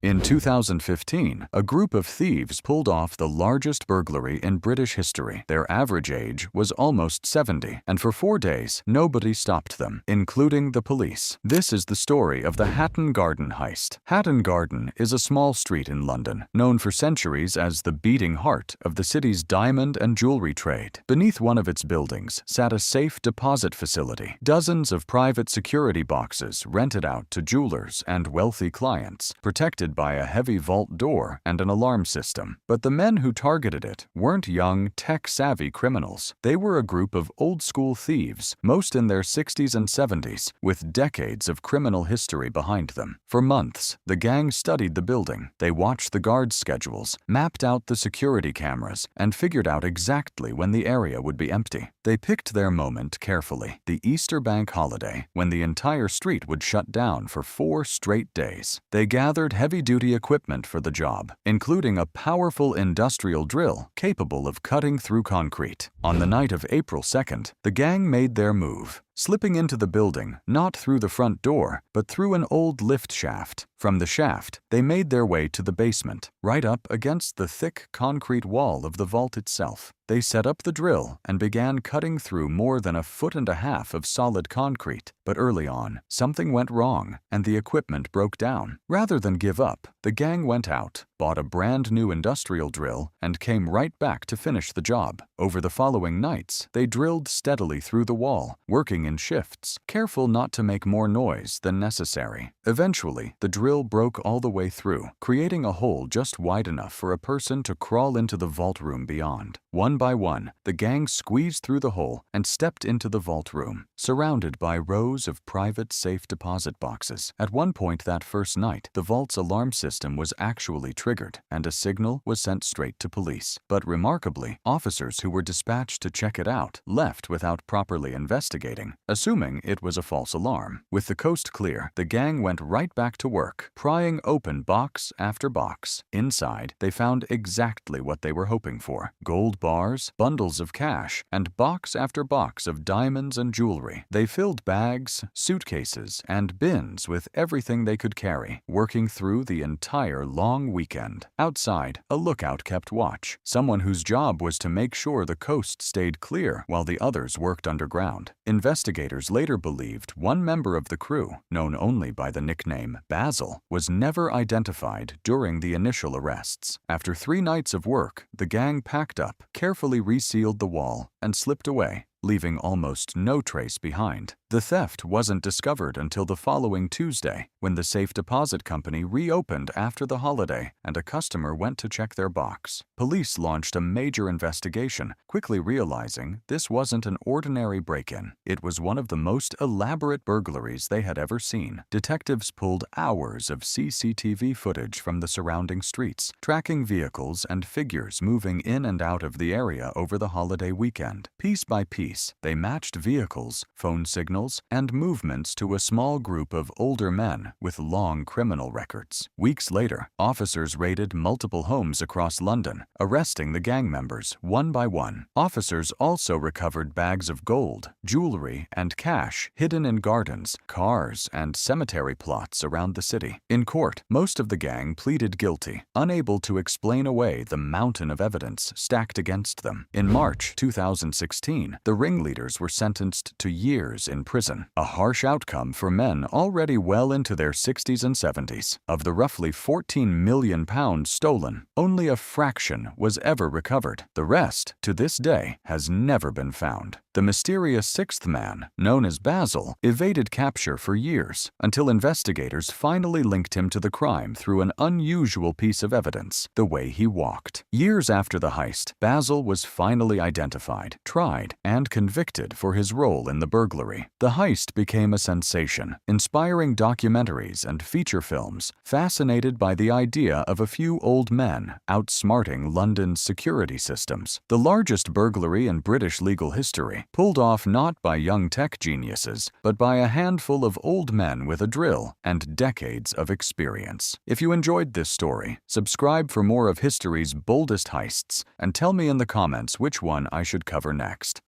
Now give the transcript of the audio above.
In 2015, a group of thieves pulled off the largest burglary in British history. Their average age was almost 70, and for 4 days, nobody stopped them, including the police. This is the story of the Hatton Garden heist. Hatton Garden is a small street in London, known for centuries as the beating heart of the city's diamond and jewelry trade. Beneath one of its buildings sat a safe deposit facility, dozens of private security boxes rented out to jewelers and wealthy clients, protected by a heavy vault door and an alarm system. But the men who targeted it weren't young, tech-savvy criminals. They were a group of old-school thieves, most in their 60s and 70s, with decades of criminal history behind them. For months, the gang studied the building. They watched the guards' schedules, mapped out the security cameras, and figured out exactly when the area would be empty. They picked their moment carefully, the Easter bank holiday, when the entire street would shut down for 4 straight days. They gathered heavy-duty equipment for the job, including a powerful industrial drill capable of cutting through concrete. On the night of April 2nd, the gang made their move, slipping into the building, not through the front door, but through an old lift shaft. From the shaft, they made their way to the basement, right up against the thick concrete wall of the vault itself. They set up the drill and began cutting through more than 1.5 feet of solid concrete. But early on, something went wrong, and the equipment broke down. Rather than give up, the gang went out, bought a brand new industrial drill, and came right back to finish the job. Over the following nights, they drilled steadily through the wall, working in shifts, careful not to make more noise than necessary. Eventually, the drill broke all the way through, creating a hole just wide enough for a person to crawl into the vault room beyond. One by one, the gang squeezed through the hole and stepped into the vault room, surrounded by rows of private safe deposit boxes. At one point that first night, the vault's alarm system was actually triggered, and a signal was sent straight to police. But remarkably, officers who were dispatched to check it out left without properly investigating, assuming it was a false alarm. With the coast clear, the gang went right back to work, prying open box after box. Inside, they found exactly what they were hoping for: gold bars, bundles of cash, and box after box of diamonds and jewelry. They filled bags, suitcases, and bins with everything they could carry, working through the entire long weekend. Outside, a lookout kept watch, someone whose job was to make sure the coast stayed clear while the others worked underground. Investigators later believed one member of the crew, known only by the nickname Basil, was never identified during the initial arrests. After 3 nights of work, the gang packed up, carefully resealed the wall, and slipped away, leaving almost no trace behind. The theft wasn't discovered until the following Tuesday, when the safe deposit company reopened after the holiday and a customer went to check their box. Police launched a major investigation, quickly realizing this wasn't an ordinary break-in. It was one of the most elaborate burglaries they had ever seen. Detectives pulled hours of CCTV footage from the surrounding streets, tracking vehicles and figures moving in and out of the area over the holiday weekend. Piece by piece, they matched vehicles, phone signals, and movements to a small group of older men with long criminal records. Weeks later, officers raided multiple homes across London, arresting the gang members one by one. Officers also recovered bags of gold, jewelry, and cash hidden in gardens, cars, and cemetery plots around the city. In court, most of the gang pleaded guilty, unable to explain away the mountain of evidence stacked against them. In March 2016, the ringleaders were sentenced to years in prison, a harsh outcome for men already well into their 60s and 70s. Of the roughly £14 million stolen, only a fraction was ever recovered. The rest, to this day, has never been found. The mysterious 6th man, known as Basil, evaded capture for years, until investigators finally linked him to the crime through an unusual piece of evidence: the way he walked. Years after the heist, Basil was finally identified, tried, and convicted for his role in the burglary. The heist became a sensation, inspiring documentaries and feature films, fascinated by the idea of a few old men outsmarting London's security systems. The largest burglary in British legal history, pulled off not by young tech geniuses, but by a handful of old men with a drill and decades of experience. If you enjoyed this story, subscribe for more of history's boldest heists, and tell me in the comments which one I should cover next.